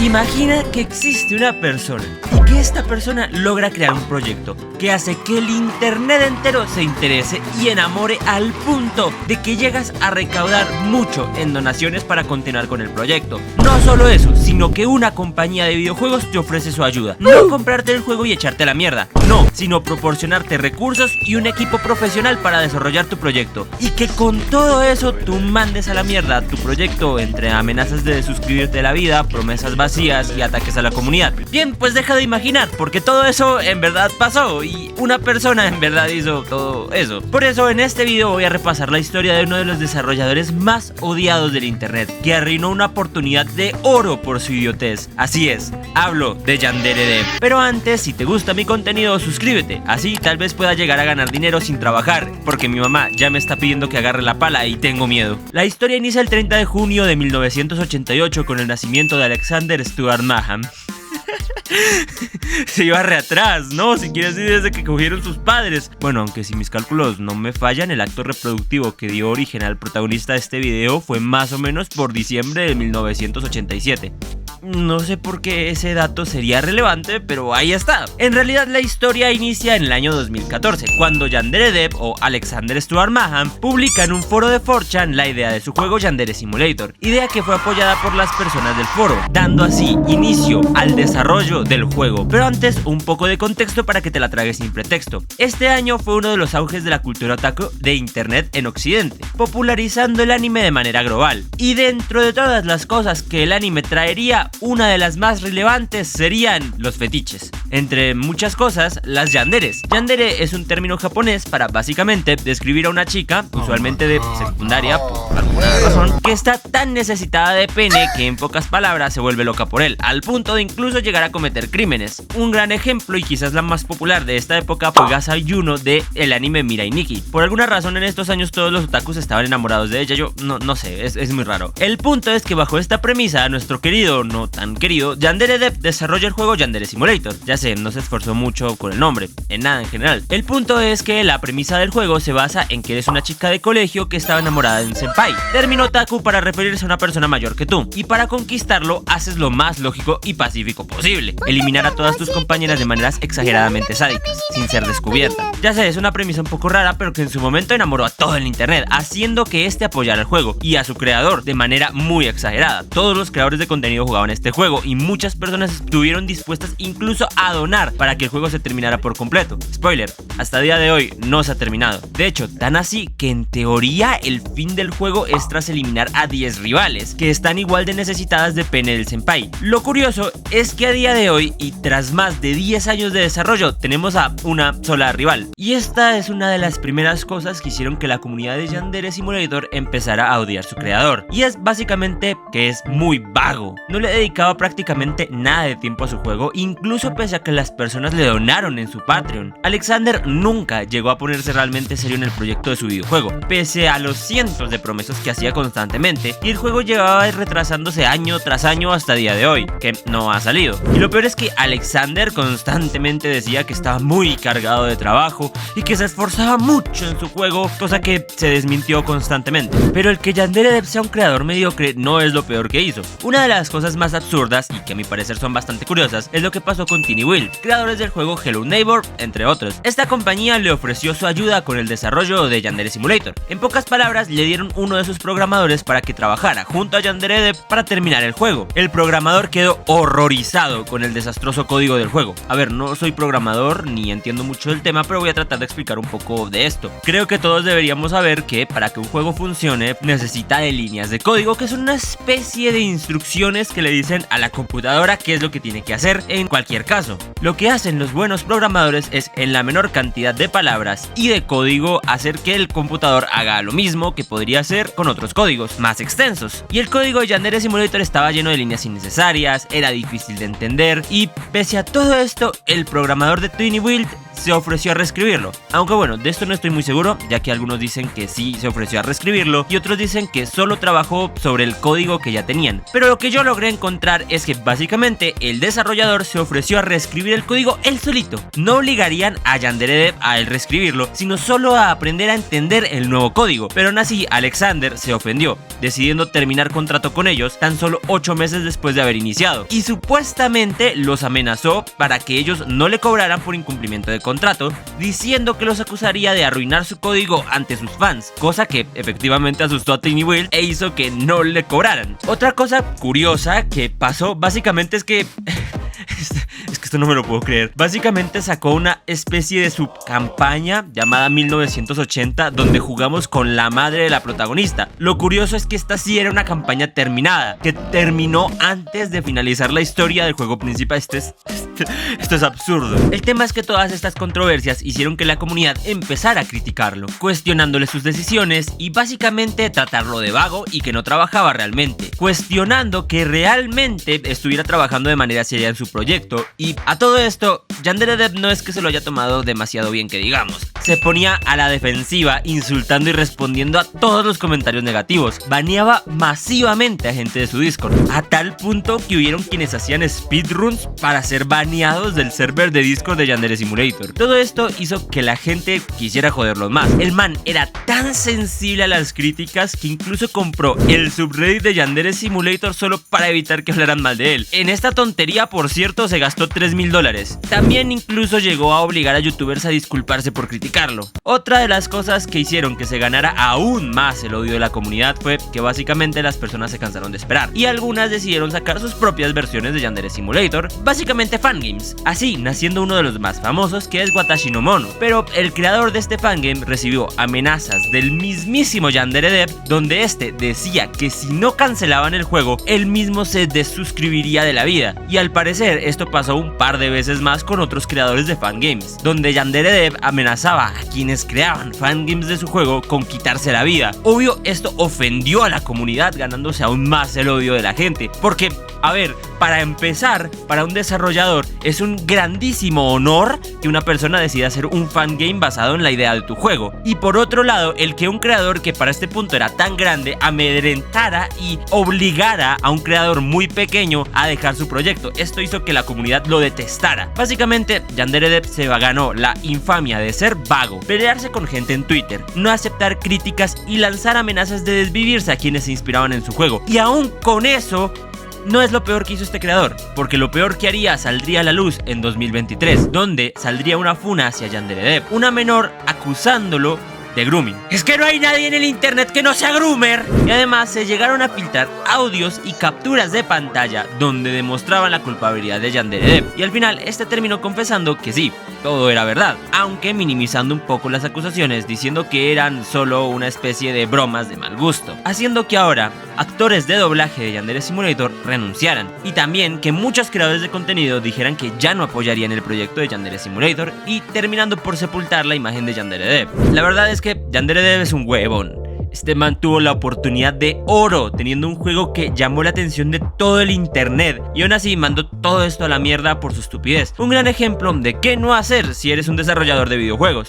Imagina que existe una persona y que esta persona logra crear un proyecto que hace que el internet entero se interese y enamore al punto de que llegas a recaudar mucho en donaciones para continuar con el proyecto. No solo eso, sino que una compañía de videojuegos te ofrece su ayuda. No comprarte el juego y echarte a la mierda, no, sino proporcionarte recursos y un equipo profesional para desarrollar tu proyecto. Y que con todo eso tú mandes a la mierda tu proyecto entre amenazas de suscribirte a la vida, promesas vacías y ataques a la comunidad. Bien, pues deja de imaginar, porque todo eso en verdad pasó y una persona en verdad hizo todo eso. Por eso en este video voy a repasar la historia de uno de los desarrolladores más odiados del internet, que arruinó una oportunidad de oro por su idiotez. Así es, hablo de Yandere Dev. Pero antes, si te gusta mi contenido, suscríbete, así tal vez pueda llegar a ganar dinero sin trabajar, porque mi mamá ya me está pidiendo que agarre la pala y tengo miedo. La historia inicia el 30 de junio de 1988 con el nacimiento de Alexander Stuart Maham. Se iba re atrás, ¿no? Si quieres decir desde que cogieron sus padres. Bueno, aunque si mis cálculos no me fallan, el acto reproductivo que dio origen al protagonista de este video fue más o menos por diciembre de 1987. No sé por qué ese dato sería relevante, pero ahí está. En realidad la historia inicia en el año 2014, cuando Yandere Dev o Alexander Stuart Maham publica en un foro de 4chan la idea de su juego Yandere Simulator, idea que fue apoyada por las personas del foro, dando así inicio al desarrollo del juego. Pero antes, un poco de contexto para que te la tragues sin pretexto. Este año fue uno de los auges de la cultura otaku de internet en occidente, popularizando el anime de manera global. Y dentro de todas las cosas que el anime traería, una de las más relevantes serían los fetiches. Entre muchas cosas, las yanderes. Yandere es un término japonés para básicamente describir a una chica, usualmente de secundaria por alguna razón, que está tan necesitada de pene que en pocas palabras se vuelve loca por él, al punto de incluso llegar a cometer crímenes. Un gran ejemplo y quizás la más popular de esta época fue Gasai Yuno de el anime Mirai Nikki. Por alguna razón en estos años todos los otakus estaban enamorados de ella, yo no sé, es muy raro. El punto es que bajo esta premisa, nuestro querido, no tan querido, Yandere Dev desarrolla el juego Yandere Simulator. Ya sé, no se esforzó mucho con el nombre, en nada en general. El punto es que la premisa del juego se basa en que eres una chica de colegio que estaba enamorada de un senpai, término otaku para referirse a una persona mayor que tú, y para conquistarlo haces lo más lógico y pacífico posible: eliminar a todas tus compañeras de maneras exageradamente sádicas, sin ser descubierta. Ya sé, es una premisa un poco rara, pero que en su momento enamoró a todo el internet, haciendo que este apoyara el juego y a su creador de manera muy exagerada. Todos los creadores de contenido jugaban este juego y muchas personas estuvieron dispuestas incluso a donar para que el juego se terminara por completo. Spoiler, hasta el día de hoy no se ha terminado. De hecho, tan así que en teoría el fin del juego es tras eliminar a 10 rivales que están igual de necesitadas de pene del senpai. Lo curioso es que a día de hoy y tras más de 10 años de desarrollo tenemos a una sola rival, y esta es una de las primeras cosas que hicieron que la comunidad de Yandere Simulator empezara a odiar su creador, y es básicamente que es muy vago. No le dedicaba prácticamente nada de tiempo a su juego, incluso pese a que las personas le donaron en su Patreon. Alexander nunca llegó a ponerse realmente serio en el proyecto de su videojuego, pese a los cientos de promesas que hacía constantemente, y el juego llevaba retrasándose año tras año hasta el día de hoy, que no ha salido. Y lo peor es que Alexander constantemente decía que estaba muy cargado de trabajo y que se esforzaba mucho en su juego, cosa que se desmintió constantemente. Pero el que Yandere Dev sea un creador mediocre no es lo peor que hizo. Una de las cosas más absurdas y que a mi parecer son bastante curiosas es lo que pasó con Tiny Will, creadores del juego Hello Neighbor, entre otros. Esta compañía le ofreció su ayuda con el desarrollo de Yandere Simulator. En pocas palabras, le dieron uno de sus programadores para que trabajara junto a Yandere Dev para terminar el juego. El programador quedó horrorizado con el desastroso código del juego. A ver, no soy programador ni entiendo mucho del tema, pero voy a tratar de explicar un poco de esto. Creo que todos deberíamos saber que para que un juego funcione necesita de líneas de código, que son una especie de instrucciones que le dicen a la computadora qué es lo que tiene que hacer en cualquier caso. Lo que hacen los buenos programadores es, en la menor cantidad de palabras y de código, hacer que el computador haga lo mismo que podría hacer con otros códigos más extensos. Y el código de Yandere Simulator estaba lleno de líneas innecesarias, era difícil de entender, y pese a todo esto, el programador de Tiny Build se ofreció a reescribirlo. Aunque bueno, de esto no estoy muy seguro, ya que algunos dicen que sí se ofreció a reescribirlo y otros dicen que solo trabajó sobre el código que ya tenían. Pero lo que yo logré encontrar es que básicamente el desarrollador se ofreció a reescribir el código él solito. No obligarían a Yandere Dev a él reescribirlo, sino solo a aprender a entender el nuevo código. Pero aún así Alexander se ofendió. decidiendo terminar contrato con ellos tan solo 8 meses después de haber iniciado, y supuestamente los amenazó para que ellos no le cobraran por incumplimiento de contrato, diciendo que los acusaría de arruinar su código ante sus fans, cosa que efectivamente asustó a Tiny Build e hizo que no le cobraran. Otra cosa curiosa que pasó básicamente es que es que esto no me lo puedo creer. Básicamente sacó una especie de subcampaña llamada 1980 donde jugamos con la madre de la protagonista. Lo curioso es que esta sí era una campaña terminada, que terminó antes de finalizar la historia del juego principal. Esto es absurdo. El tema es que todas estas controversias hicieron que la comunidad empezara a criticarlo, cuestionándole sus decisiones y básicamente tratarlo de vago y que no trabajaba realmente, cuestionando que realmente estuviera trabajando de manera seria en su proyecto. Y a todo esto, YandereDev no es que se lo haya tomado demasiado bien que digamos. Se ponía a la defensiva, insultando y respondiendo a todos los comentarios negativos. Baneaba masivamente a gente de su Discord, a tal punto que hubieron quienes hacían speedruns para ser baneados del server de Discord de Yandere Simulator. Todo esto hizo que la gente quisiera joderlos más. El man era tan sensible a las críticas que incluso compró el subreddit de Yandere Simulator solo para evitar que hablaran mal de él. En esta tontería, por cierto, se gastó $3.000. También incluso llegó a obligar a youtubers a disculparse por criticarlo. Otra de las cosas que hicieron que se ganara aún más el odio de la comunidad fue que básicamente las personas se cansaron de esperar y algunas decidieron sacar sus propias versiones de Yandere Simulator, básicamente fangames, así naciendo uno de los más famosos, que es Watashi no Mono. Pero el creador de este fangame recibió amenazas del mismísimo YandereDev, donde este decía que si no cancelaban el juego, él mismo se desuscribiría de la vida. Y al parecer esto pasó un par de veces más con otros creadores de fangames, donde YandereDev amenazaba a quienes creaban fangames de su juego con quitarse la vida. Obvio, esto ofendió a la comunidad, ganándose aún más el odio de la gente, porque, a ver, para empezar, para un desarrollador es un grandísimo honor que una persona decida hacer un fangame basado en la idea de tu juego. Y por otro lado, el que un creador que para este punto era tan grande amedrentara y obligara a un creador muy pequeño a dejar su proyecto. Esto hizo que la comunidad lo detestara. Básicamente, YandereDev se ganó la infamia de ser vago, pelearse con gente en Twitter, no aceptar críticas y lanzar amenazas de desvivirse a quienes se inspiraban en su juego. Y aún con eso, no es lo peor que hizo este creador, porque lo peor que haría saldría a la luz en 2023, donde saldría una funa hacia YandereDev, una menor acusándolo de grooming. Es que no hay nadie en el internet que no sea groomer. Y además se llegaron a filtrar audios y capturas de pantalla donde demostraban la culpabilidad de YandereDev, y al final este terminó confesando que sí, todo era verdad, aunque minimizando un poco las acusaciones, diciendo que eran solo una especie de bromas de mal gusto, haciendo que ahora actores de doblaje de Yandere Simulator renunciaran, y también que muchos creadores de contenido dijeran que ya no apoyarían el proyecto de Yandere Simulator, y terminando por sepultar la imagen de YandereDev. La verdad es que YandereDev es un huevón. Este man tuvo la oportunidad de oro, teniendo un juego que llamó la atención de todo el internet, y aún así mandó todo esto a la mierda por su estupidez. Un gran ejemplo de qué no hacer si eres un desarrollador de videojuegos.